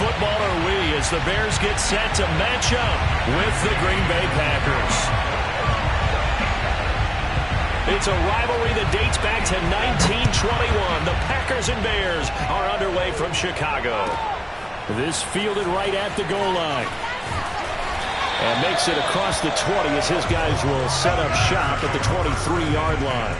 football are we as the Bears get set to match up with the Green Bay Packers? It's a rivalry that dates back to 1921. The Packers and Bears are underway from Chicago. This fielded right at the goal line. And makes it across the 20 as his guys will set up shop at the 23-yard line.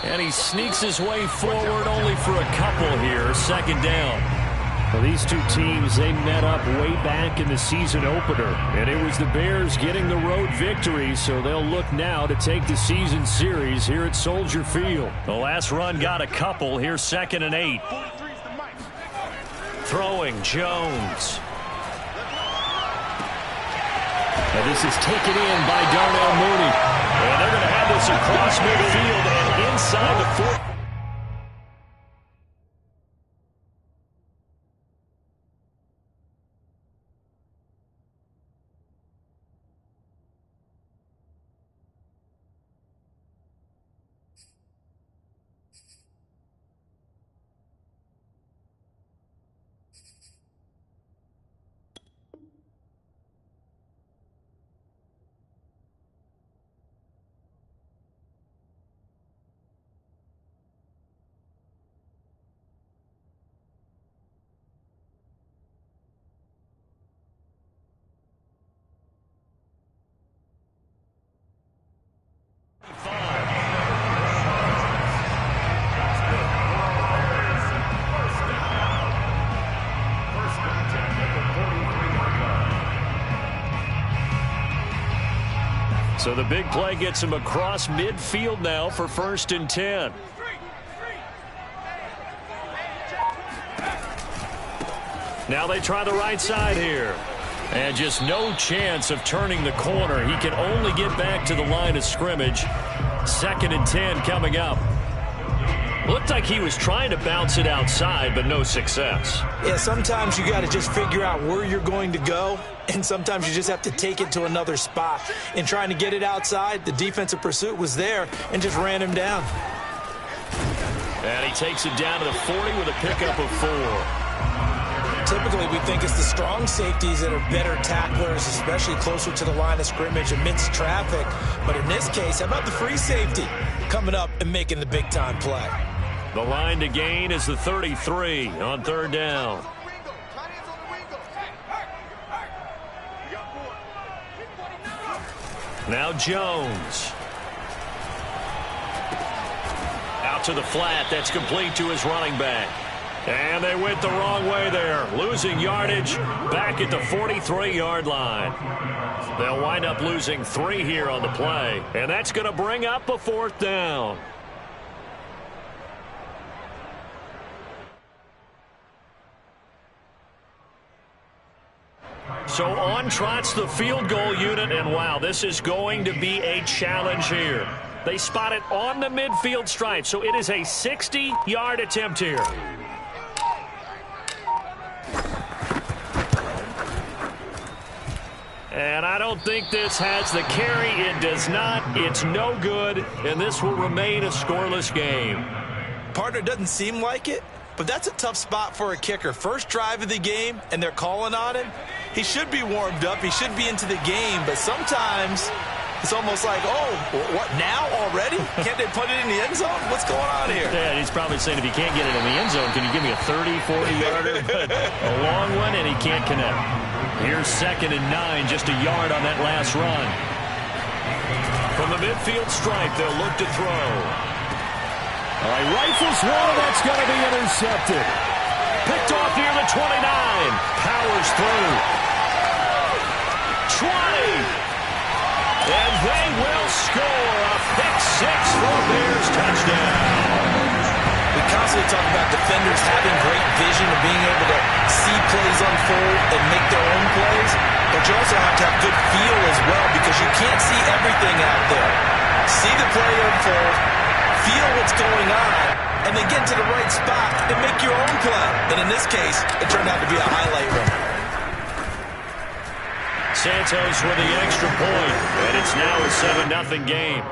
And he sneaks his way forward only for a couple here. Second down. Well, these two teams, they met up way back in the season opener. And it was the Bears getting the road victory, so they'll look now to take the season series here at Soldier Field. The last run got a couple. Here's 2nd and 8. Throwing Jones. And this is taken in by Darnell Mooney. And they're going to have this across midfield and inside the 4. So the big play gets him across midfield now for 1st and 10. Now they try the right side here. And just no chance of turning the corner. He can only get back to the line of scrimmage. 2nd and 10 coming up. Looked like he was trying to bounce it outside, but no success. Yeah, sometimes you got to just figure out where you're going to go, and sometimes you just have to take it to another spot. In trying to get it outside, the defensive pursuit was there and just ran him down. And he takes it down to the 40 with a pickup of 4. Typically, we think it's the strong safeties that are better tacklers, especially closer to the line of scrimmage amidst traffic. But in this case, how about the free safety coming up and making the big-time play? The line to gain is the 33 on 3rd down. Now Jones. Out to the flat. That's complete to his running back. And they went the wrong way there. Losing yardage back at the 43-yard line. They'll wind up losing 3 here on the play. And that's going to bring up a 4th down. So on trots the field goal unit, and wow, this is going to be a challenge here. They spot it on the midfield stripe, so it is a 60-yard attempt here. And I don't think this has the carry. It does not. It's no good, and this will remain a scoreless game. Partner, doesn't seem like it, but that's a tough spot for a kicker. First drive of the game, and they're calling on him. He should be warmed up. He should be into the game, but sometimes it's almost like, oh, what, now already? Can't they put it in the end zone? What's going on here? Yeah, he's probably saying if he can't get it in the end zone, can you give me a 30, 40-yarder? But a long one, and he can't connect. Here's 2nd and 9, just a yard on that last run. From the midfield stripe, they'll look to throw. All right, rifles one, and that's going to be intercepted. Picked off near the 29. Powers through. 20. And they will score a pick-6 for Bears touchdown. We constantly talk about defenders having great vision and being able to see plays unfold and can't see everything out there. See the play unfold, feel what's going on, and then get to the right spot and make your own play. And in this case, it turned out to be a highlight reel. Santos with the extra point, and it's now a 7-0 game.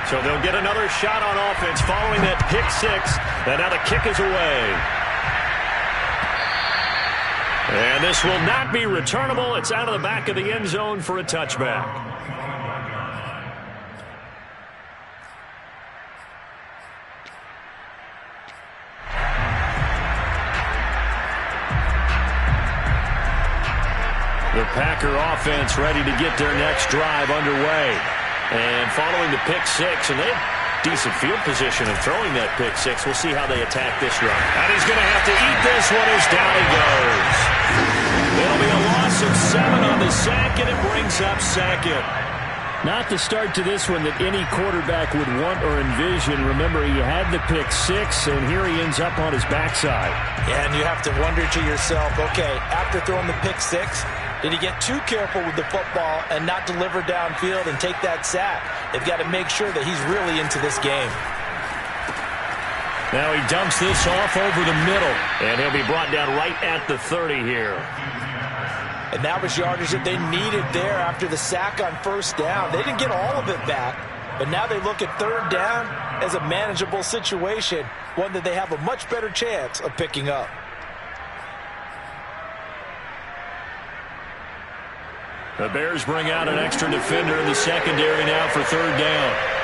So they'll get another shot on offense following that pick six, and now the kick is away. And this will not be returnable. It's out of the back of the end zone for a touchback. The Packer offense ready to get their next drive underway. And following the pick six, and they have decent field position of throwing that pick six. We'll see how they attack this run. And he's going to have to eat this one as down he goes. It'll be a loss of 7 on the sack, and it brings up second. Not the start to this one that any quarterback would want or envision. Remember, he had the pick six, and here he ends up on his backside. Yeah, and you have to wonder to yourself, okay, after throwing the pick six, did he get too careful with the football and not deliver downfield and take that sack? They've got to make sure that he's really into this game. Now he dumps this off over the middle, and he'll be brought down right at the 30 here. And that was yardage that they needed there after the sack on first down. They didn't get all of it back, but now they look at third down as a manageable situation, one that they have a much better chance of picking up. The Bears bring out an extra defender in the secondary now for third down.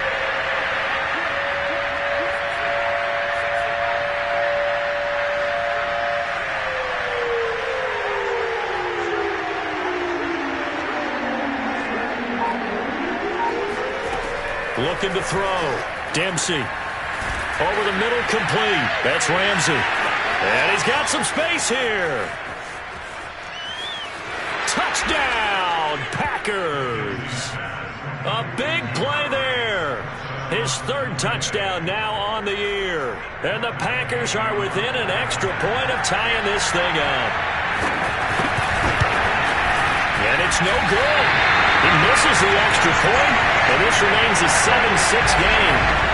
Looking to throw. Dempsey. Over the middle, complete. That's Ramsey. And he's got some space here. Touchdown, Packers. A big play there. His third touchdown now on the year. And the Packers are within an extra point of tying this thing up. And it's no good. He misses the extra point, and this remains a 7-6 game.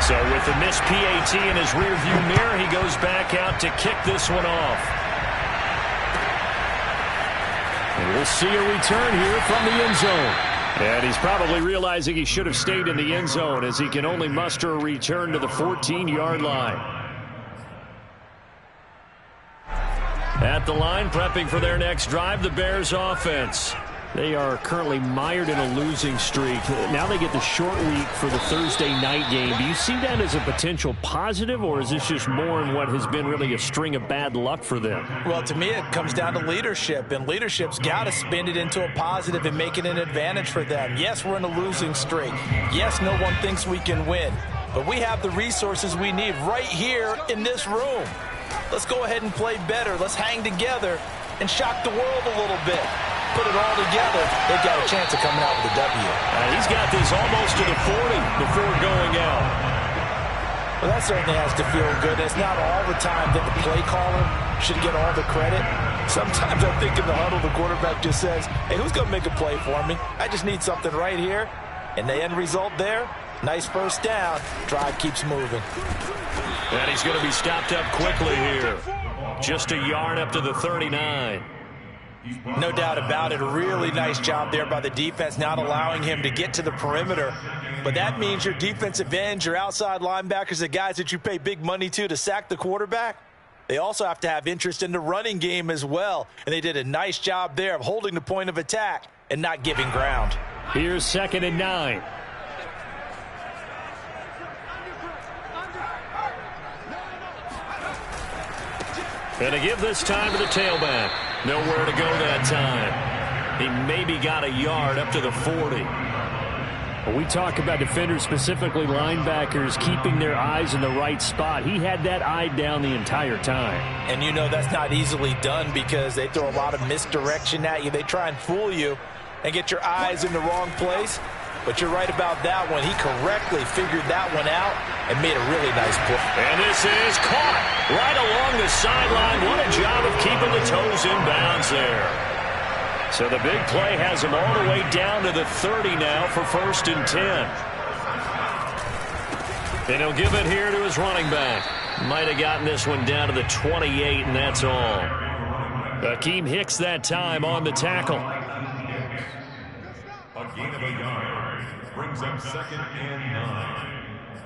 So with the missed PAT in his rearview mirror, he goes back out to kick this one off. And we'll see a return here from the end zone. And he's probably realizing he should have stayed in the end zone as he can only muster a return to the 14-yard line. At the line, prepping for their next drive, the Bears offense. They are currently mired in a losing streak. Now they get the short week for the Thursday night game. Do you see that as a potential positive, or is this just more in what has been really a string of bad luck for them? Well, to me, it comes down to leadership, and leadership's got to spin it into a positive and make it an advantage for them. Yes, we're in a losing streak. Yes, no one thinks we can win, but we have the resources we need right here in this room. Let's go ahead and play better. Let's hang together and shock the world a little bit. Put it all together, they've got a chance of coming out with a W. He's got this almost to the 40 before going out. Well, that certainly has to feel good. It's not all the time that the play caller should get all the credit. Sometimes I think in the huddle, the quarterback just says, hey, who's going to make a play for me? I just need something right here. And the end result there, nice first down. Drive keeps moving. And he's going to be stopped up quickly here. Just a yard up to the 39. No doubt about it. A really nice job there by the defense, not allowing him to get to the perimeter. But that means your defensive ends, your outside linebackers, the guys that you pay big money to sack the quarterback, they also have to have interest in the running game as well. And they did a nice job there of holding the point of attack and not giving ground. Here's 2nd and 9. And to give this time to the tailback. Nowhere to go that time. He maybe got a yard up to the 40. We talk about defenders, specifically linebackers, keeping their eyes in the right spot. He had that eye down the entire time. And you know that's not easily done because they throw a lot of misdirection at you. They try and fool you and get your eyes in the wrong place. But you're right about that one. He correctly figured that one out and made a really nice play. And this is caught right along the sideline. What a job of keeping the toes in bounds there. So the big play has him all the way down to the 30 now for 1st and 10. And he'll give it here to his running back. Might have gotten this one down to the 28, and that's all. Akeem Hicks that time on the tackle. A gain of a yard brings up 2nd and 9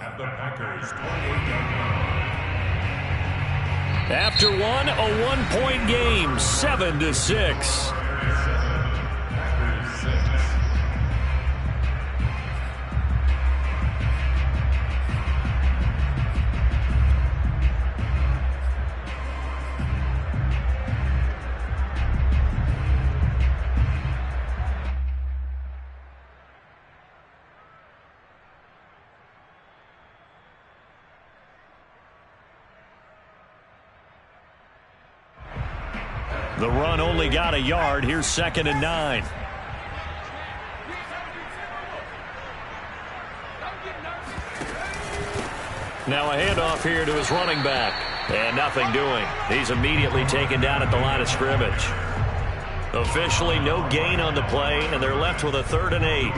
at the Packers' 28-yard line. After one, a one-point game, 7-6. The run only got a yard. Here's 2nd and 9. Now a handoff here to his running back. And nothing doing. He's immediately taken down at the line of scrimmage. Officially no gain on the play, and they're left with a 3rd and 8.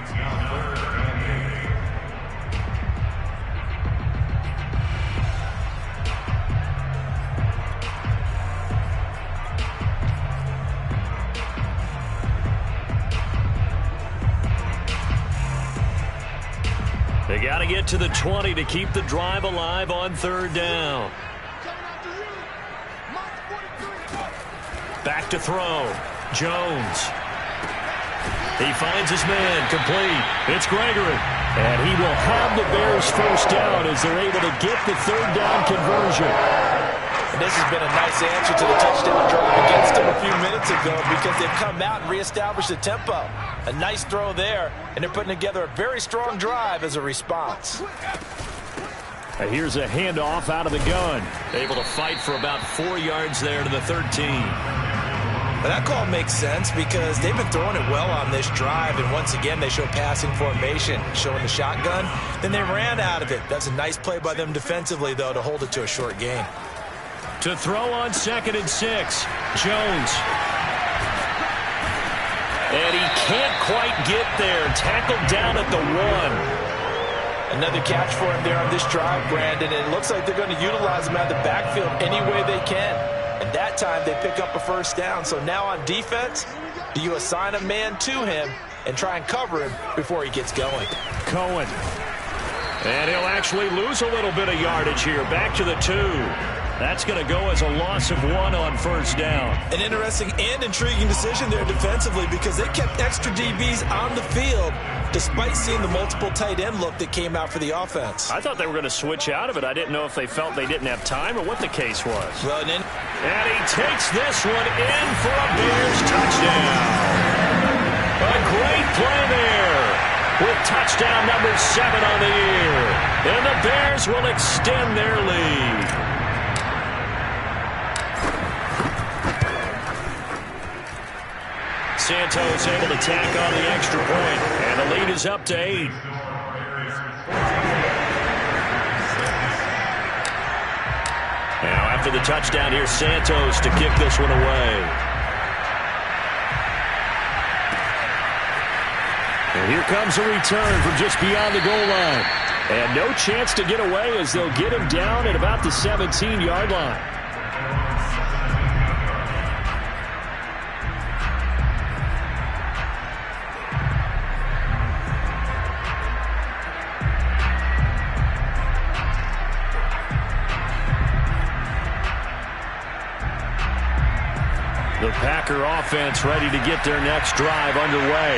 It's now 3rd and 8. They got to get to the 20 to keep the drive alive on 3rd down. Back to throw. Jones. He finds his man, complete. It's Gregory. And he will have the Bears 1st down as they're able to get the 3rd down conversion. And this has been a nice answer to the touchdown drive against them a few minutes ago because they've come out and reestablished the tempo. A nice throw there, and they're putting together a very strong drive as a response. Here's a handoff out of the gun. Able to fight for about 4 yards there to the 13. But that call makes sense because they've been throwing it well on this drive, and once again they show passing formation, showing the shotgun. Then they ran out of it. That's a nice play by them defensively, though, to hold it to a short gain. To throw on 2nd and 6, Jones. And he can't quite get there. Tackled down at the 1. Another catch for him there on this drive, Brandon. And it looks like they're going to utilize him out of the backfield any way they can. And that time they pick up a 1st down. So now on defense, do you assign a man to him and try and cover him before he gets going? Cohen. And he'll actually lose a little bit of yardage here. Back to the 2. That's going to go as a loss of 1 on 1st down. An interesting and intriguing decision there defensively because they kept extra DBs on the field despite seeing the multiple tight end look that came out for the offense. I thought they were going to switch out of it. I didn't know if they felt they didn't have time or what the case was. Well, and he takes this one in for a Bears touchdown. A great play there with touchdown number 7 on the year. And the Bears will extend their lead. Santos able to tack on the extra point, and the lead is up to 8. Now after the touchdown, here's Santos to kick this one away. And here comes a return from just beyond the goal line. And no chance to get away as they'll get him down at about the 17-yard line. The Packer offense ready to get their next drive underway.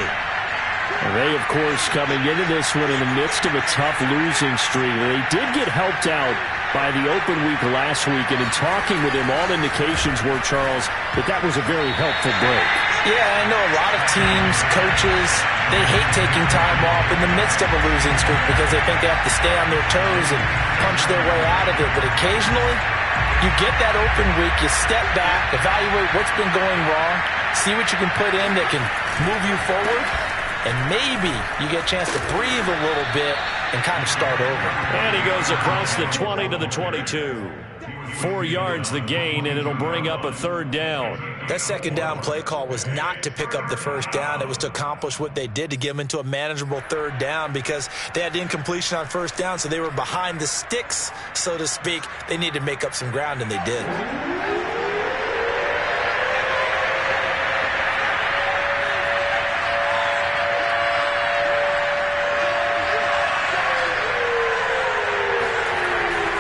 And they, of course, coming into this one in the midst of a tough losing streak. They did get helped out by the open week last week, and in talking with him, all indications were, Charles, that was a very helpful break. Yeah, I know a lot of teams, coaches, they hate taking time off in the midst of a losing streak because they think they have to stay on their toes and punch their way out of it. But occasionally, you get that open week, you step back, evaluate what's been going wrong, see what you can put in that can move you forward, and maybe you get a chance to breathe a little bit and kind of start over. And he goes across the 20 to the 22. 4 yards the gain, and it'll bring up a 3rd down. That second down play call was not to pick up the first down. It was to accomplish what they did to get them into a manageable 3rd down because they had incompletion on first down, so they were behind the sticks, so to speak. They needed to make up some ground, and they did.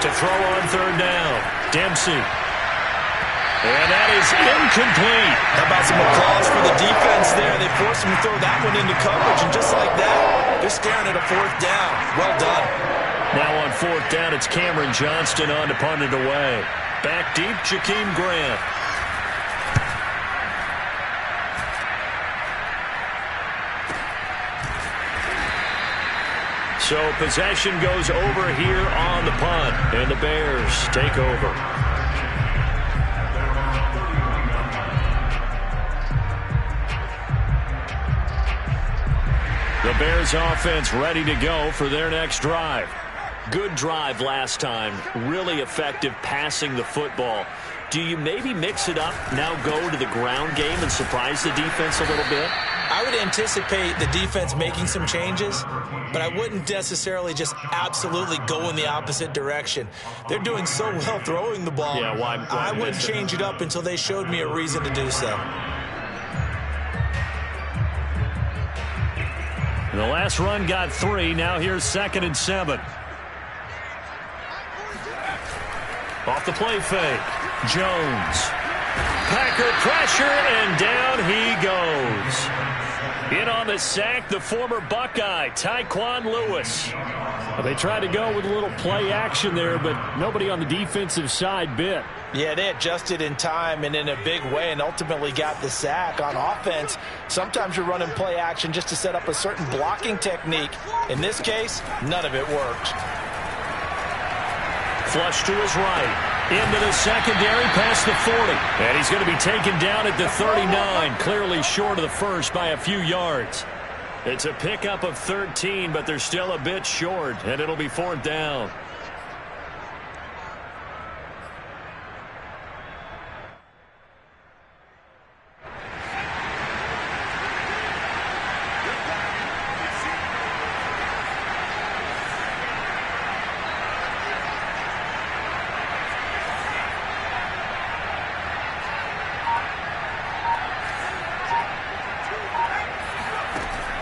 To throw on 3rd down, Dempsey. And that is incomplete. How about some applause for the defense there? They forced him to throw that one into coverage, and just like that, they're staring at a 4th down. Well done. Now on 4th down, it's Cameron Johnston on to punt it away. Back deep, Jakeem Grant. So possession goes over here on the punt, and the Bears take over. The Bears offense ready to go for their next drive. Good drive last time. Really effective passing the football. Do you maybe mix it up, now go to the ground game and surprise the defense a little bit? I would anticipate the defense making some changes, but I wouldn't necessarily just absolutely go in the opposite direction. They're doing so well throwing the ball. Yeah, why I wouldn't change it up until they showed me a reason to do so. And the last run got 3. Now here's 2nd and 7. Off the play fake. Jones. Packer pressure, and down he goes. In on the sack, the former Buckeye, Tyquan Lewis. Well, they tried to go with a little play action there, but nobody on the defensive side bit. Yeah, they adjusted in time and in a big way and ultimately got the sack. On offense, sometimes you're running play action just to set up a certain blocking technique. In this case, none of it worked. Flush to his right. Into the secondary past the 40. And he's going to be taken down at the 39. Clearly short of the first by a few yards. It's a pickup of 13, but they're still a bit short, and it'll be 4th down.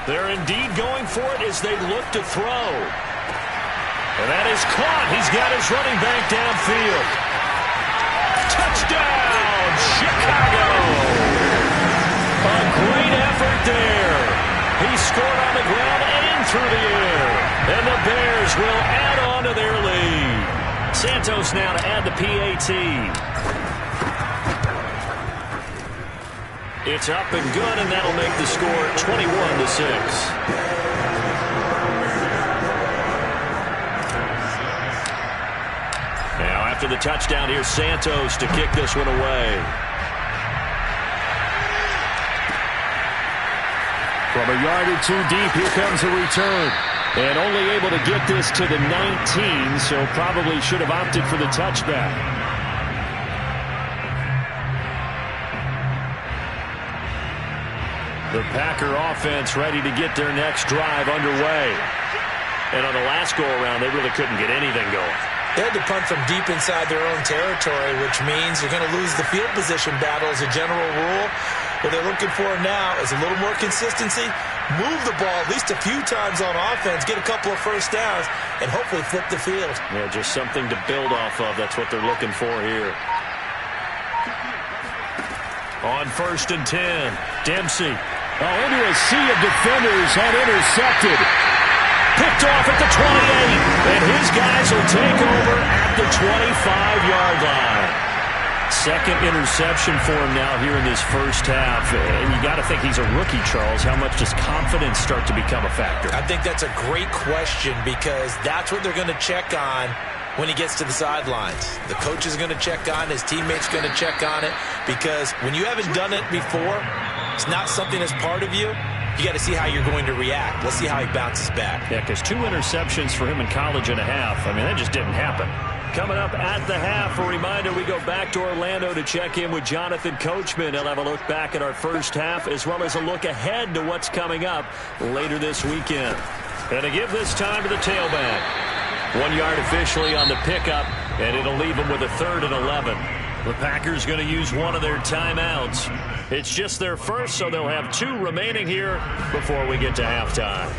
They're indeed going for it as they look to throw. And that is caught. He's got his running back downfield. Touchdown, Chicago! A great effort there. He scored on the ground and through the air. And the Bears will add on to their lead. Santos now to add the PAT. It's up and good, and that'll make the score 21-6. Now, after the touchdown, here's Santos to kick this one away. From a yard or two deep, here comes a return. And only able to get this to the 19, so probably should have opted for the touchback. The Packer offense ready to get their next drive underway. And on the last go-around, they really couldn't get anything going. They had to punt from deep inside their own territory, which means you're going to lose the field position battle as a general rule. What they're looking for now is a little more consistency, move the ball at least a few times on offense, get a couple of first downs, and hopefully flip the field. Yeah, just something to build off of. That's what they're looking for here. On 1st and 10, Dempsey. Into a sea of defenders and intercepted. Picked off at the 28, and his guys will take over at the 25-yard line. Second interception for him now here in this first half. And you got to think he's a rookie, Charles. How much does confidence start to become a factor? I think that's a great question because that's what they're going to check on when he gets to the sidelines. The coach is going to check on it. His teammates are going to check on it because when you haven't done it before, it's not something that's part of you. You got to see how you're going to react. Let's see how he bounces back. Yeah, because 2 interceptions for him in college and a half. I mean, that just didn't happen. Coming up at the half, a reminder, we go back to Orlando to check in with Jonathan Coachman. He'll have a look back at our first half as well as a look ahead to what's coming up later this weekend. And to give this time to the tailback. 1 yard officially on the pickup, and it'll leave them with a 3rd and 11. The Packers going to use one of their timeouts. It's just their first, so they'll have 2 remaining here before we get to halftime.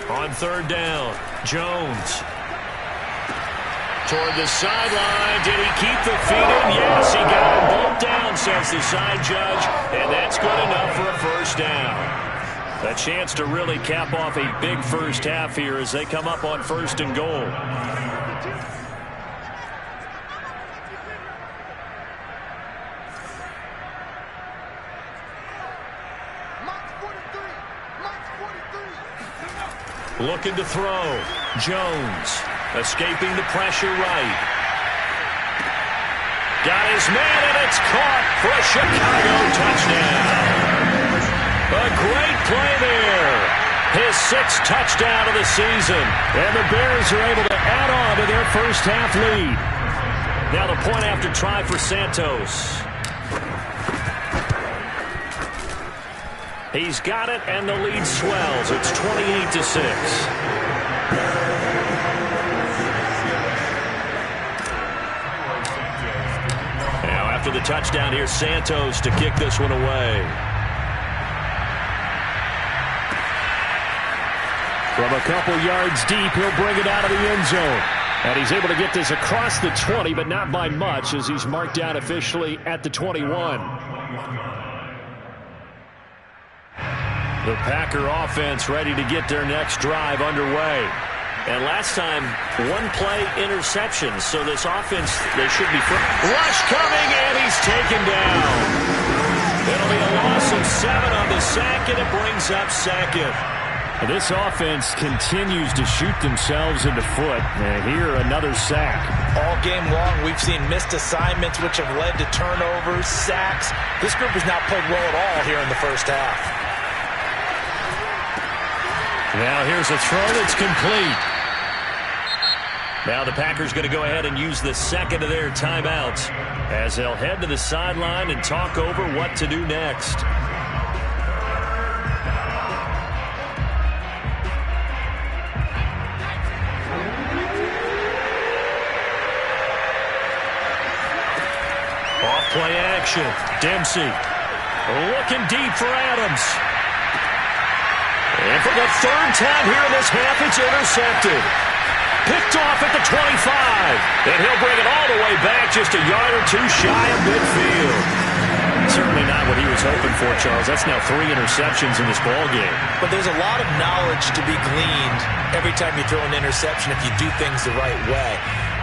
On 3rd down, Jones. Toward the sideline. Did he keep the feet in? Yes, he got them both down, says the side judge, and that's good enough for a first down. A chance to really cap off a big first half here as they come up on 1st and goal. Looking to throw. Jones escaping the pressure right. Got his man, and it's caught for a Chicago touchdown. A great play there. His 6th touchdown of the season. And the Bears are able to add on to their first half lead. Now the point after try for Santos. He's got it, and the lead swells. It's 28-6. Now after the touchdown, here's Santos to kick this one away. From a couple yards deep, he'll bring it out of the end zone. And he's able to get this across the 20, but not by much as he's marked down officially at the 21. The Packer offense ready to get their next drive underway. And last time, 1-play interception. So this offense, they should be free. Rush coming, and he's taken down. It'll be a loss of 7 on the sack, and it brings up 2nd. This offense continues to shoot themselves in the foot. And here, another sack. All game long, we've seen missed assignments, which have led to turnovers, sacks. This group has not played well at all here in the first half. Now here's a throw that's complete. Now the Packers going to go ahead and use the 2nd of their timeouts as they'll head to the sideline and talk over what to do next. Off-play action. Dempsey looking deep for Adams. And for the 3rd time here in this half, it's intercepted. Picked off at the 25. And he'll bring it all the way back just a yard or 2 shy of midfield. Certainly not what he was hoping for, Charles. That's now 3 interceptions in this ballgame. But there's a lot of knowledge to be gleaned every time you throw an interception if you do things the right way.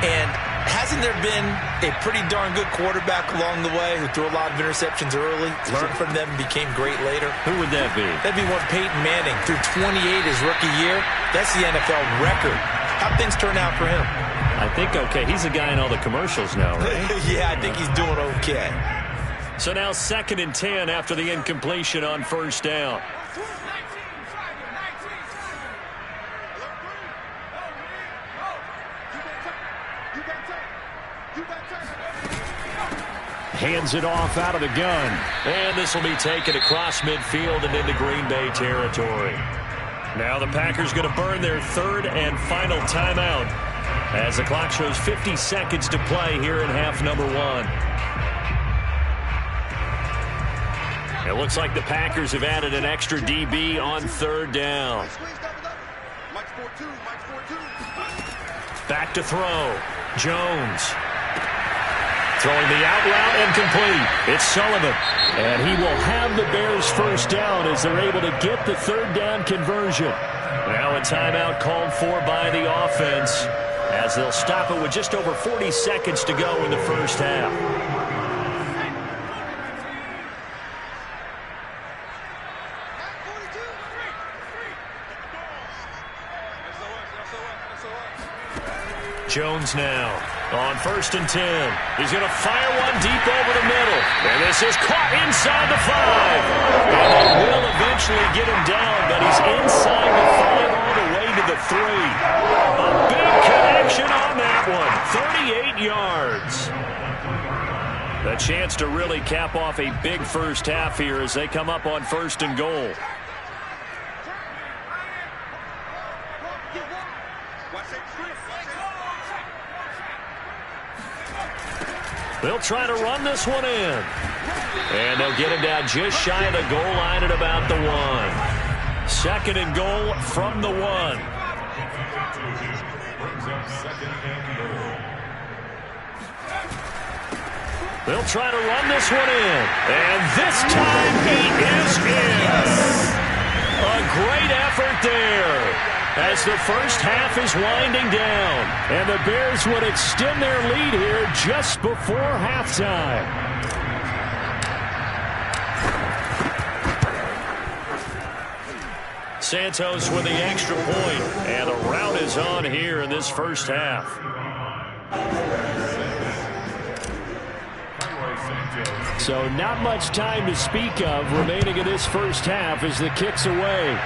And hasn't there been a pretty darn good quarterback along the way who threw a lot of interceptions early, learned from them, and became great later? Who would that be? That'd be one Peyton Manning. Threw 28 his rookie year. That's the NFL record. How'd things turn out for him? I think okay. He's a guy in all the commercials now, right? Yeah, I think he's doing okay. So now 2nd and 10 after the incompletion on 1st down. Hands it off out of the gun. And this will be taken across midfield and into Green Bay territory. Now the Packers going to burn their third and final timeout as the clock shows 50 seconds to play here in half number one. It looks like the Packers have added an extra DB on third down. Back to throw. Jones. Throwing the out route and complete. It's Sullivan. And he will have the Bears first down as they're able to get the third down conversion. Now a timeout called for by the offense as they'll stop it with just over 40 seconds to go in the first half. Jones now on 1st and 10. He's going to fire one deep over the middle. And this is caught inside the 5. And they will eventually get him down, but he's inside the 5 all the way to the 3. A big connection on that one. 38 yards. A chance to really cap off a big first half here as they come up on 1st and goal. They'll try to run this one in. And they'll get him down just shy of the goal line at about the 1. 2nd and goal from the 1. They'll try to run this one in. And this time he is in. A great effort there as the first half is winding down. And the Bears would extend their lead here just before halftime. Santos with the extra point. And a rout is on here in this first half. So not much time to speak of remaining in this first half as the kick's away.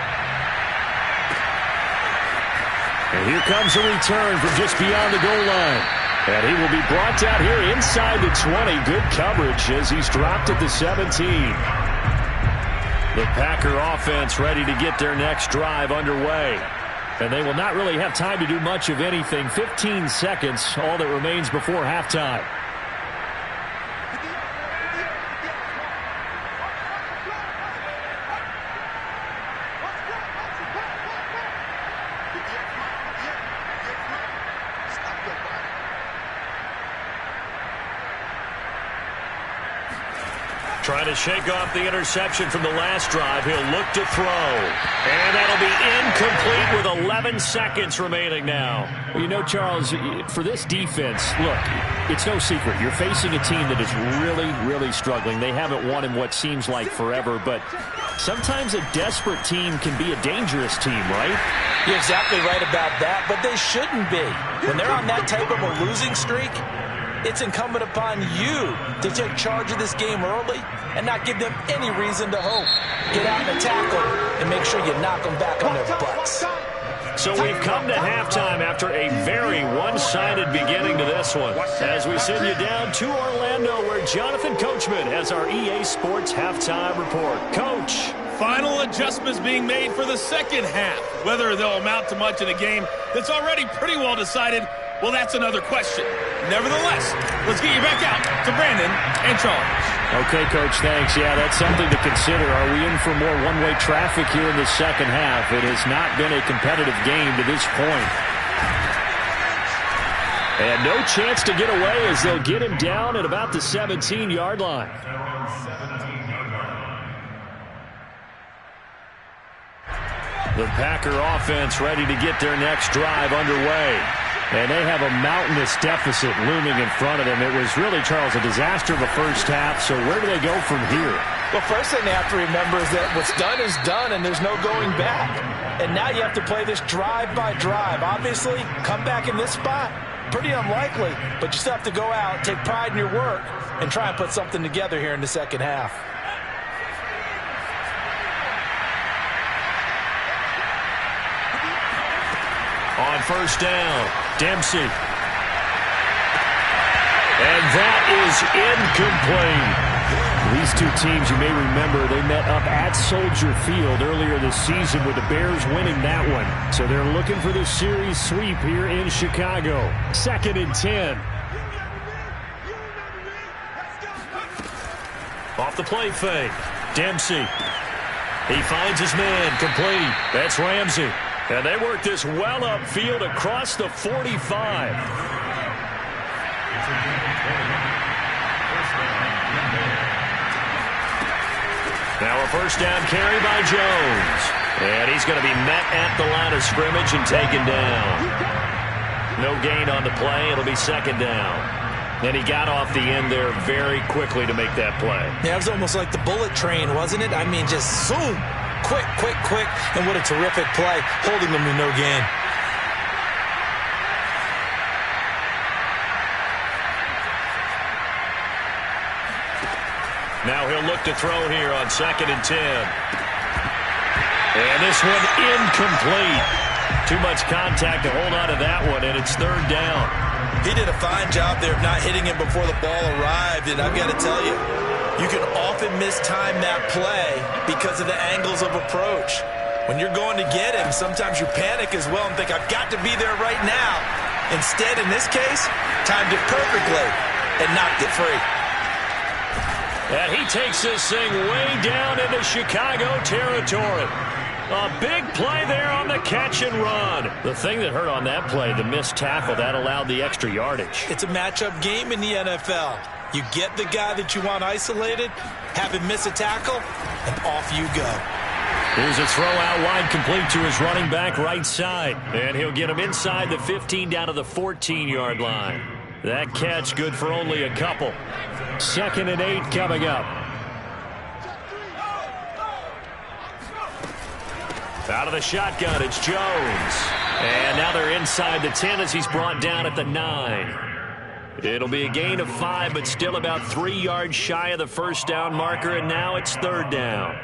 And here comes a return from just beyond the goal line. And he will be brought down here inside the 20. Good coverage as he's dropped at the 17. The Packer offense ready to get their next drive underway. And they will not really have time to do much of anything. 15 seconds, all that remains before halftime. Trying to shake off the interception from the last drive. He'll look to throw. And that'll be incomplete with 11 seconds remaining now. Well, you know, Charles, for this defense, look, it's no secret. You're facing a team that is really, really struggling. They haven't won in what seems like forever, but sometimes a desperate team can be a dangerous team, right? You're exactly right about that, but they shouldn't be. When they're on that type of a losing streak, it's incumbent upon you to take charge of this game early and not give them any reason to hope. Get out and tackle and make sure you knock them back on their butts. So we've come to halftime after a very one-sided beginning to this one. As we send you down to Orlando where Jonathan Coachman has our EA Sports halftime report. Coach. Final adjustments being made for the second half. Whether they'll amount to much in a game that's already pretty well decided, well, that's another question. Nevertheless, let's get you back out to Brandon and Charles. Okay, Coach, thanks. Yeah, that's something to consider. Are we in for more one-way traffic here in the second half? It has not been a competitive game to this point. And no chance to get away as they'll get him down at about the 17-yard line. The Packer offense ready to get their next drive underway. And they have a mountainous deficit looming in front of them. It was really, Charles, a disaster of the first half. So where do they go from here? Well, first thing they have to remember is that what's done is done, and there's no going back. And now you have to play this drive by drive. Obviously, come back in this spot, pretty unlikely. But you still have to go out, take pride in your work, and try and put something together here in the second half. On first down, Dempsey. And that is incomplete. These two teams, you may remember, they met up at Soldier Field earlier this season with the Bears winning that one. So they're looking for the series sweep here in Chicago. 2nd and 10. Off the play fake. Dempsey. He finds his man. Complete. That's Ramsey. And they work this well upfield across the 45. Now a first down carry by Jones. And he's going to be met at the line of scrimmage and taken down. No gain on the play. It'll be 2nd down. And he got off the end there very quickly to make that play. Yeah, it was almost like the bullet train, wasn't it? I mean, just zoom. Quick, quick, quick. And what a terrific play, holding them to no gain. Now he'll look to throw here on 2nd and 10. And this one incomplete. Too much contact to hold on to that one, and it's 3rd down. He did a fine job there of not hitting him before the ball arrived, and I've got to tell you, you can often mistime that play because of the angles of approach. When you're going to get him, sometimes you panic as well and think, I've got to be there right now. Instead, in this case, timed it perfectly and knocked it free. And he takes this thing way down into Chicago territory. A big play there on the catch and run. The thing that hurt on that play, the missed tackle, that allowed the extra yardage. It's a matchup game in the NFL. You get the guy that you want isolated, have him miss a tackle, and off you go. Here's a throw out wide, complete to his running back right side. And he'll get him inside the 15 down to the 14-yard line. That catch good for only a couple. 2nd and 8 coming up. Out of the shotgun, it's Jones. And now they're inside the 10 as he's brought down at the 9. It'll be a gain of 5, but still about 3 yards shy of the first down marker, and now it's 3rd down.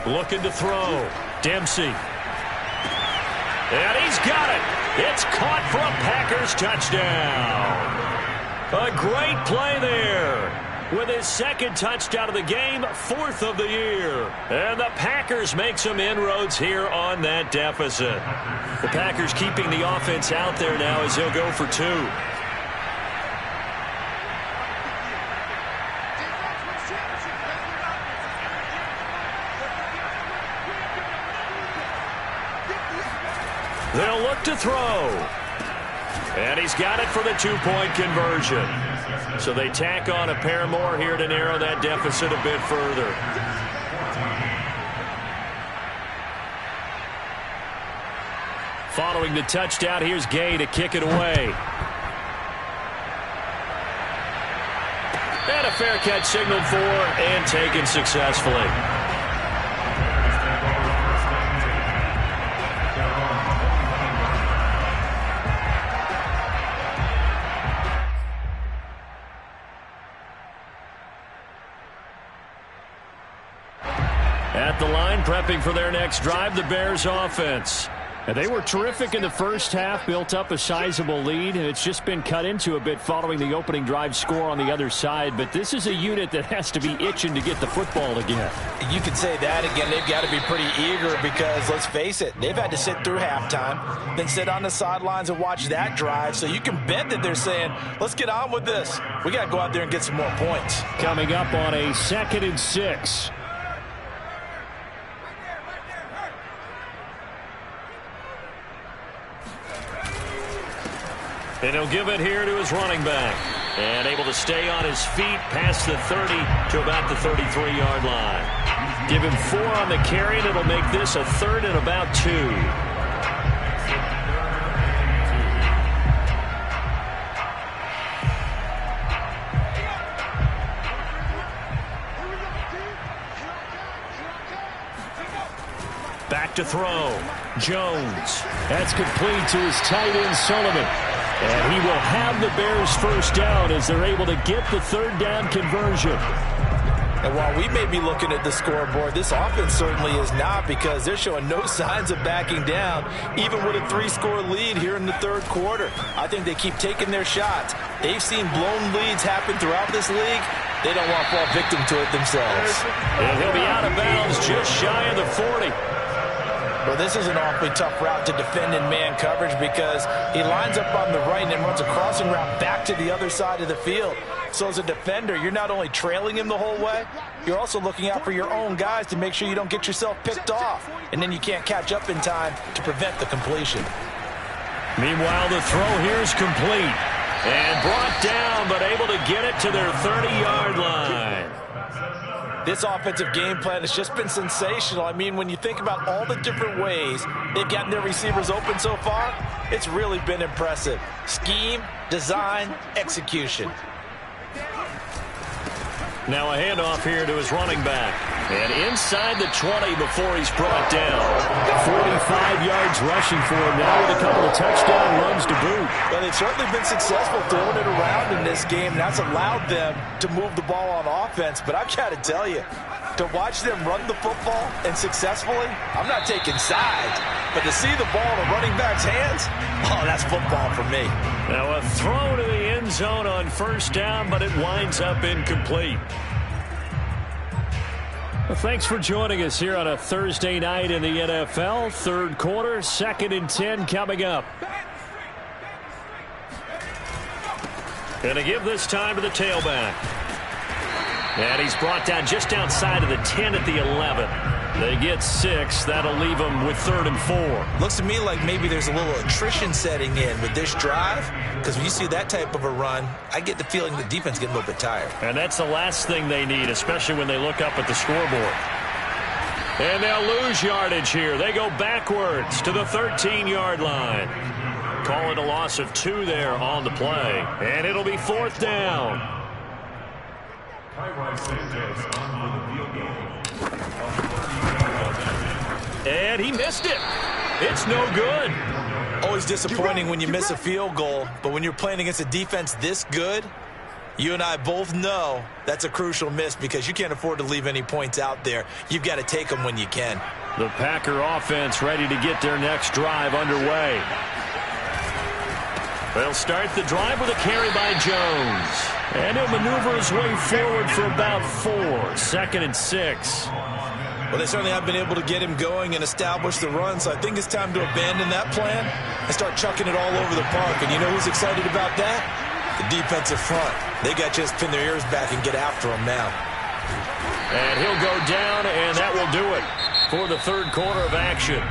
Looking to throw. Dempsey. And he's got it. It's caught for a Packers touchdown. A great play there. With his 2nd touchdown of the game, 4th of the year. And the Packers make some inroads here on that deficit. The Packers keeping the offense out there now as he'll go for 2. They'll look to throw. And he's got it for the 2-point conversion. So they tack on a pair more here to narrow that deficit a bit further. Following the touchdown, here's Gay to kick it away. And a fair catch signaled for and taken successfully. At the line, prepping for their next drive, the Bears offense. And they were terrific in the first half, built up a sizable lead, and it's just been cut into a bit following the opening drive score on the other side. But this is a unit that has to be itching to get the football again. You could say that again. They've got to be pretty eager because, let's face it, they've had to sit through halftime, then sit on the sidelines and watch that drive. So you can bet that they're saying, let's get on with this. We got to go out there and get some more points. Coming up on a 2nd and 6. And he'll give it here to his running back. And able to stay on his feet past the 30 to about the 33-yard line. Give him 4 on the carry, and it'll make this a 3rd and about 2. back to throw. Jones. That's complete to his tight end, Sullivan. And he will have the Bears first down as they're able to get the third down conversion. And while we may be looking at the scoreboard, this offense certainly is not, because they're showing no signs of backing down, even with a 3-score lead here in the third quarter. I think they keep taking their shots. They've seen blown leads happen throughout this league. They don't want to fall victim to it themselves. And he'll be out of bounds just shy of the 40. Well, this is an awfully tough route to defend in man coverage, because he lines up on the right and then runs a crossing route back to the other side of the field. So as a defender, you're not only trailing him the whole way, you're also looking out for your own guys to make sure you don't get yourself picked off. And then you can't catch up in time to prevent the completion. Meanwhile, the throw here is complete. And brought down, but able to get it to their 30-yard line. This offensive game plan has just been sensational. I mean, when you think about all the different ways they've gotten their receivers open so far, it's really been impressive. Scheme, design, execution. Now a handoff here to his running back. And inside the 20 before he's brought down. 45 yards rushing for him now with a couple of touchdown runs to boot. Well, they've certainly been successful throwing it around in this game. That's allowed them to move the ball on offense. But I've got to tell you, to watch them run the football and successfully, I'm not taking sides. But to see the ball in a running back's hands, oh, that's football for me. Now a throw to the end zone on first down, but it winds up incomplete. Well, thanks for joining us here on a Thursday night in the NFL. Third quarter, 2nd and 10 coming up. Gonna give this time to the tailback. And he's brought down just outside of the 10 at the 11. They get 6. That'll leave them with 3rd and 4. Looks to me like maybe there's a little attrition setting in with this drive, because when you see that type of a run, I get the feeling the defense is getting a little bit tired. And that's the last thing they need, especially when they look up at the scoreboard. And they'll lose yardage here. They go backwards to the 13-yard line. Call it a loss of 2 there on the play. And it'll be 4th down. And he missed it. It's no good. Always disappointing when you miss a field goal, but when you're playing against a defense this good, you and I both know that's a crucial miss, because you can't afford to leave any points out there. You've got to take them when you can. The Packer offense ready to get their next drive underway. They'll start the drive with a carry by Jones. And he'll maneuver his way forward for about 4. 2nd and 6. Well, they certainly have been able to get him going and establish the run, so I think it's time to abandon that plan and start chucking it all over the park. And you know who's excited about that? The defensive front. They got to just pin their ears back and get after him now. And he'll go down, and that will do it for the third quarter of action.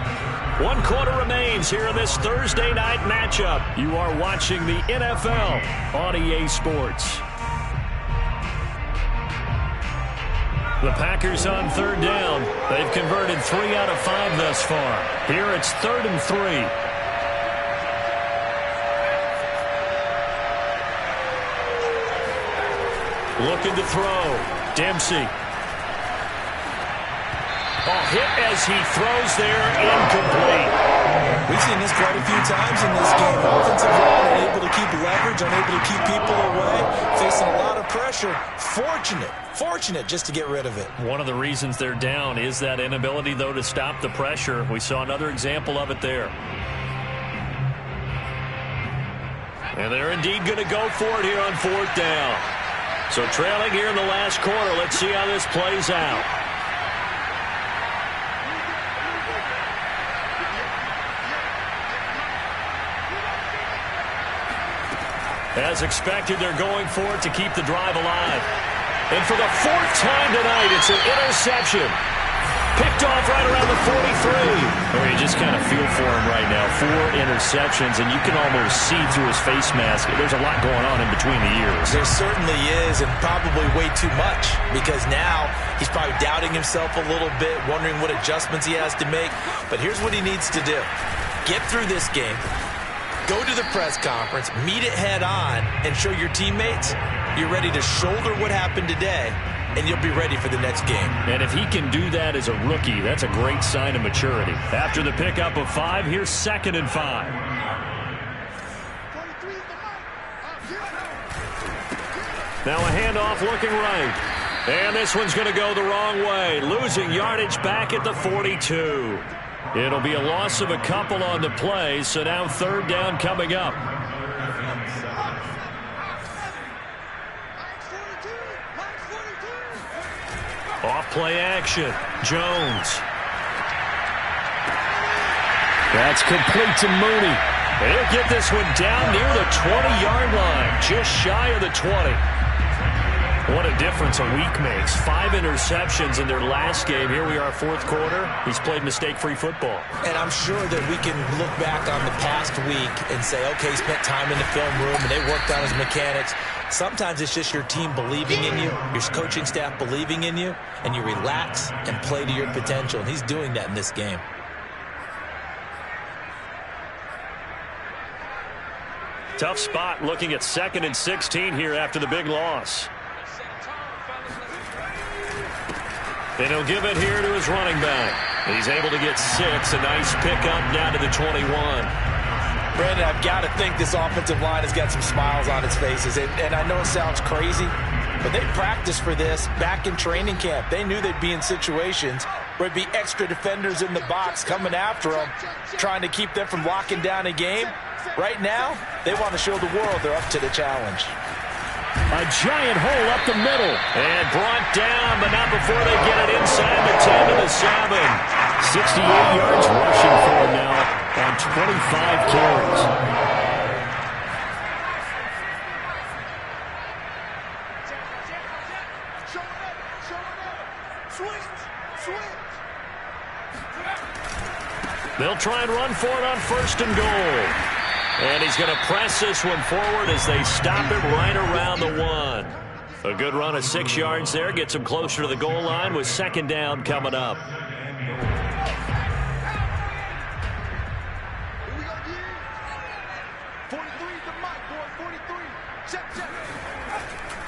1 quarter remains here in this Thursday night matchup. You are watching the NFL on EA Sports. The Packers on 3rd down. They've converted 3 out of 5 thus far. Here it's 3rd and 3. Looking to throw. Dempsey. Hit as he throws there, incomplete. We've seen this quite a few times in this game. Offensive line unable to keep leverage, unable to keep people away, facing a lot of pressure. Fortunate just to get rid of it. One of the reasons they're down is that inability, though, to stop the pressure. We saw another example of it there. And they're indeed going to go for it here on 4th down. So trailing here in the last quarter. Let's see how this plays out. As expected, they're going for it to keep the drive alive. And for the 4th time tonight, it's an interception. Picked off right around the 43. Oh, you just kind of feel for him right now. 4 interceptions, and you can almost see through his face mask. There's a lot going on in between the ears. There certainly is, and probably way too much, because now he's probably doubting himself a little bit, wondering what adjustments he has to make. But here's what he needs to do. Get through this game. Go to the press conference, meet it head on, and show your teammates you're ready to shoulder what happened today and you'll be ready for the next game. And if he can do that as a rookie, that's a great sign of maturity. After the pickup of 5, here's 2nd and 5. Now a handoff looking right. And this one's going to go the wrong way. Losing yardage back at the 42. It'll be a loss of a couple on the play, so now 3rd down coming up. Off play action. Jones. That's complete to Mooney. And he'll get this one down near the 20-yard line, just shy of the 20. What a difference a week makes. 5 interceptions in their last game. Here we are, 4th quarter. He's played mistake-free football. And I'm sure that we can look back on the past week and say, okay, he spent time in the film room and they worked on his mechanics. Sometimes it's just your team believing in you, your coaching staff believing in you, and you relax and play to your potential. And he's doing that in this game. Tough spot looking at 2nd and 16 here after the big loss. And he'll give it here to his running back. He's able to get 6. A nice pickup down to the 21. Brandon, I've got to think this offensive line has got some smiles on its faces. And I know it sounds crazy, but they practiced for this back in training camp. They knew they'd be in situations where there'd be extra defenders in the box coming after them, trying to keep them from locking down a game. Right now, they want to show the world they're up to the challenge. A giant hole up the middle. And brought down, but not before they get it inside the 10 to the 7. 68 yards rushing for him now on 25 carries. They'll try and run for it on 1st and goal. And he's going to press this one forward as they stop it right around the 1. A good run of 6 yards there. Gets him closer to the goal line with 2nd down coming up.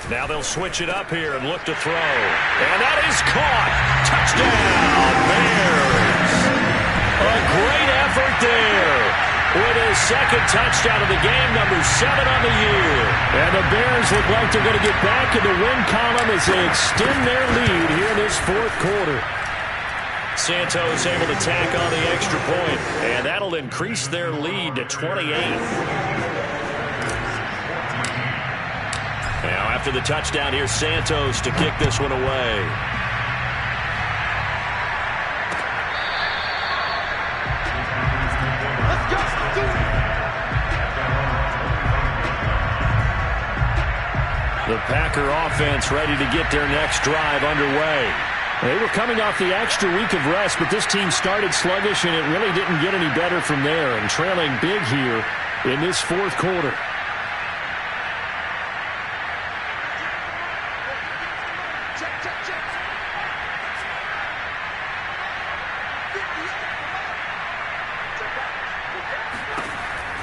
Now they'll switch it up here and look to throw. And that is caught. Touchdown, Bears. A great effort there. With his 2nd touchdown of the game, number 7 on the year. And the Bears look like they're going to get back in the win column as they extend their lead here in this 4th quarter. Santos able to tack on the extra point, and that'll increase their lead to 28. Now after the touchdown, here's Santos to kick this one away. The Packer offense ready to get their next drive underway. They were coming off the extra week of rest, but this team started sluggish, and it really didn't get any better from there, and trailing big here in this 4th quarter.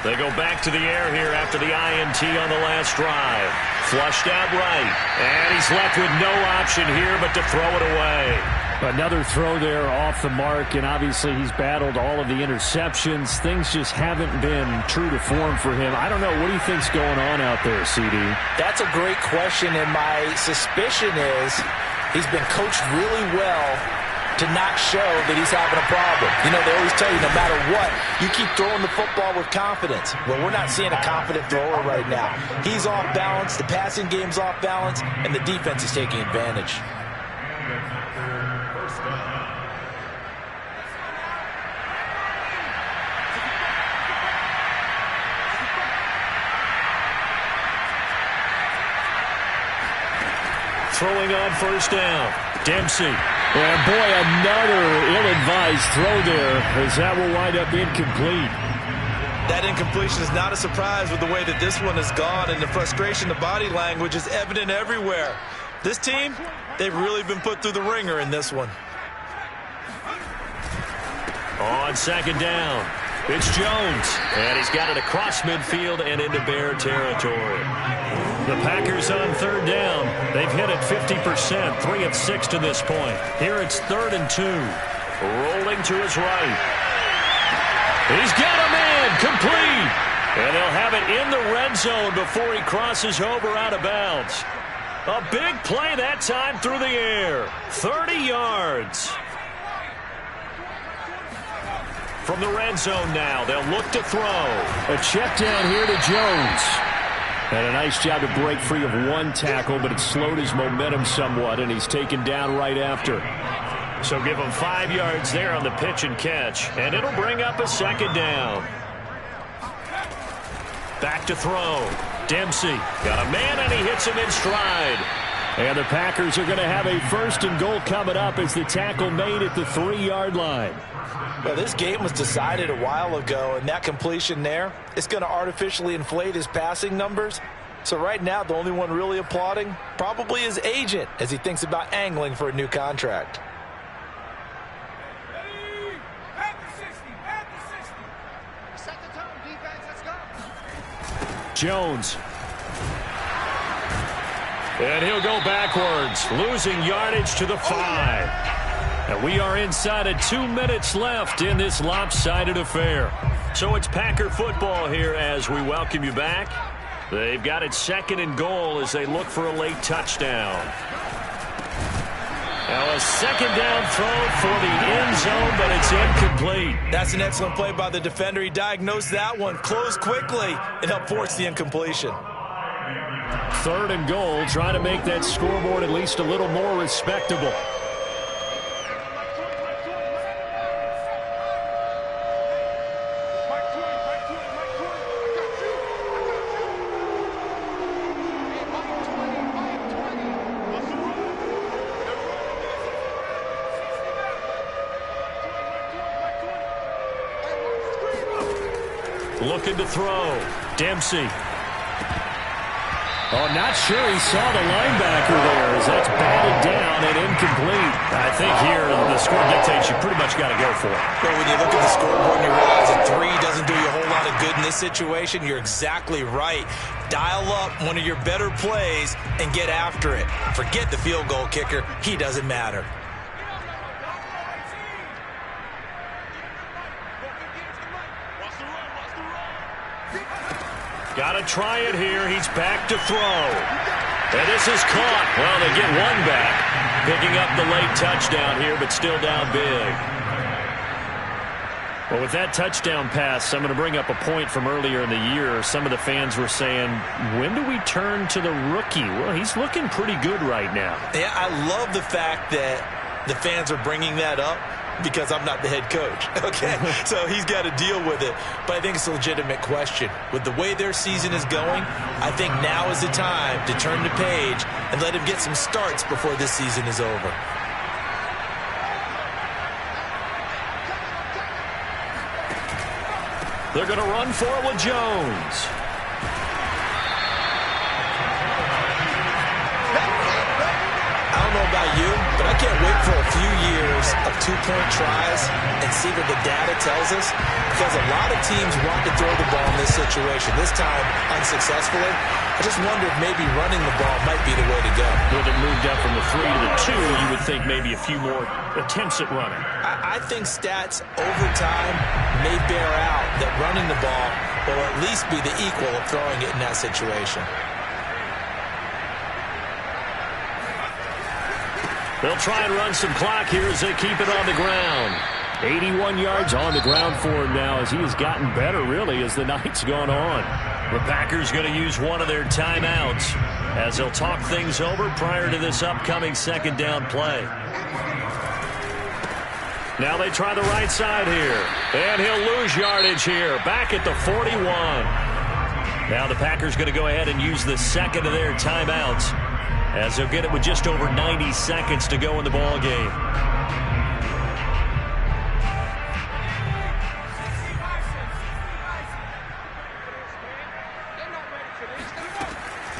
They go back to the air here after the INT on the last drive. Flushed out right. And he's left with no option here but to throw it away. Another throw there off the mark, and obviously he's battled all of the interceptions. Things just haven't been true to form for him. I don't know. What do you think's going on out there, CD? That's a great question, and my suspicion is he's been coached really well to not show that he's having a problem. You know, they always tell you no matter what, you keep throwing the football with confidence. Well, we're not seeing a confident thrower right now. He's off balance, the passing game's off balance, and the defense is taking advantage. Throwing on 1st down. Dempsey. And boy, another ill-advised throw there, as that will wind up incomplete. That incompletion is not a surprise with the way that this one has gone, and the frustration, the body language is evident everywhere. This team, they've really been put through the ringer in this one. On 2nd down. It's Jones, and he's got it across midfield and into Bear territory. The Packers on third down. They've hit it 50%, 3 of 6 to this point. Here it's 3rd and 2. Rolling to his right. He's got a man, complete. And he'll have it in the red zone before he crosses over out of bounds. A big play that time through the air. 30 yards. From the red zone now, they'll look to throw. A check down here to Jones. And a nice job to break free of one tackle, but it slowed his momentum somewhat, and he's taken down right after. So give him 5 yards there on the pitch and catch, and it'll bring up a 2nd down. Back to throw. Dempsey got a man, and he hits him in stride. And the Packers are going to have a 1st and goal coming up as the tackle made at the 3-yard line. Well, this game was decided a while ago, and that completion there is going to artificially inflate his passing numbers. So right now, the only one really applauding probably his agent as he thinks about angling for a new contract. Jones. And he'll go backwards, losing yardage to the 5. And we are inside of 2 minutes left in this lopsided affair. So it's Packer football here as we welcome you back. They've got it 2nd and goal as they look for a late touchdown. Now a 2nd down throw for the end zone, but it's incomplete. That's an excellent play by the defender. He diagnosed that one, closed quickly, and helped force the incompletion. 3rd and goal, trying to make that scoreboard at least a little more respectable. Looking to throw. Dempsey. Oh, not sure he saw the linebacker there as that's batted down and incomplete. I think here the score dictates you pretty much got to go for it. But when you look at the scoreboard and you realize a 3 doesn't do you a whole lot of good in this situation, you're exactly right. Dial up one of your better plays and get after it. Forget the field goal kicker. He doesn't matter. Got to try it here. He's back to throw. And this is caught. Well, they get one back. Picking up the late touchdown here, but still down big. Well, with that touchdown pass, I'm going to bring up a point from earlier in the year. Some of the fans were saying, when do we turn to the rookie? Well, he's looking pretty good right now. Yeah, I love the fact that the fans are bringing that up, because I'm not the head coach, okay? So he's got to deal with it. But I think it's a legitimate question. With the way their season is going, I think now is the time to turn the page and let him get some starts before this season is over. They're going to run for it with Jones. I don't know about you, but I can't wait for a few years of 2-point tries and see what the data tells us, because a lot of teams want to throw the ball in this situation, this time unsuccessfully. I just wonder if maybe running the ball might be the way to go. With it moved up from the 3 to the 2, you would think maybe a few more attempts at running. I think stats over time may bear out that running the ball will at least be the equal of throwing it in that situation. They'll try and run some clock here as they keep it on the ground. 81 yards on the ground for him now as he has gotten better, really, as the night's gone on. The Packers going to use one of their timeouts as they'll talk things over prior to this upcoming 2nd down play. Now they try the right side here. And he'll lose yardage here. Back at the 41. Now the Packers going to go ahead and use the 2nd of their timeouts, as they'll get it with just over 90 seconds to go in the ball game.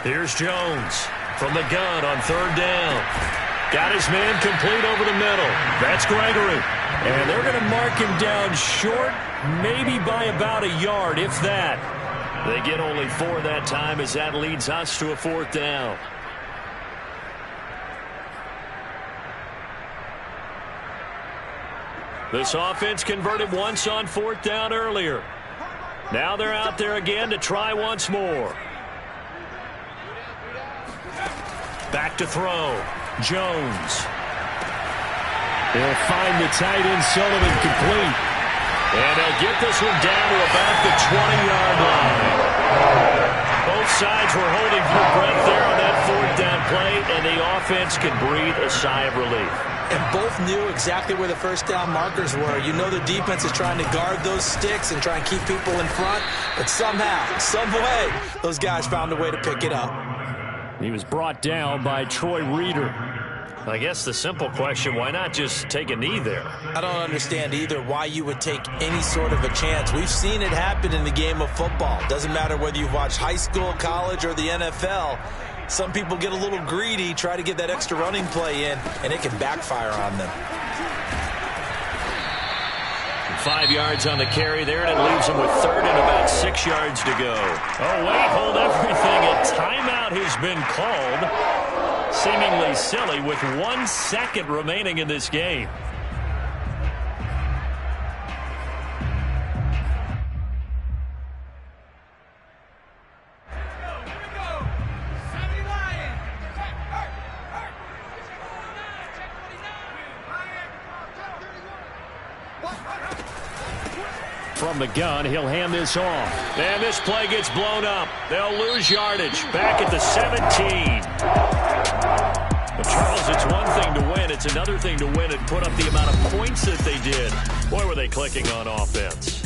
Here's Jones from the gun on 3rd down. Got his man complete over the middle. That's Gregory. And they're going to mark him down short, maybe by about a yard, if that. They get only 4 that time as that leads us to a 4th down. This offense converted once on 4th down earlier. Now they're out there again to try once more. Back to throw. Jones. He'll find the tight end Sullivan complete. And they'll get this one down to about the 20-yard line. Both sides were holding their breath there on that 4th down play, and the offense can breathe a sigh of relief. And both knew exactly where the first down markers were. You know the defense is trying to guard those sticks and try and keep people in front, but somehow, some way, those guys found a way to pick it up. He was brought down by Troy Reeder. I guess the simple question, why not just take a knee there? I don't understand either why you would take any sort of a chance. We've seen it happen in the game of football. Doesn't matter whether you've watched high school, college, or the NFL. Some people get a little greedy, try to get that extra running play in, and it can backfire on them. 5 yards on the carry there, and it leaves them with 3rd and about 6 yards to go. Oh, wait, hold everything. A timeout has been called. Seemingly silly with 1 second remaining in this game. From the gun, he'll hand this off. And this play gets blown up. They'll lose yardage. Back at the 17. But Charles, it's one thing to win. It's another thing to win and put up the amount of points that they did. Boy, were they clicking on offense.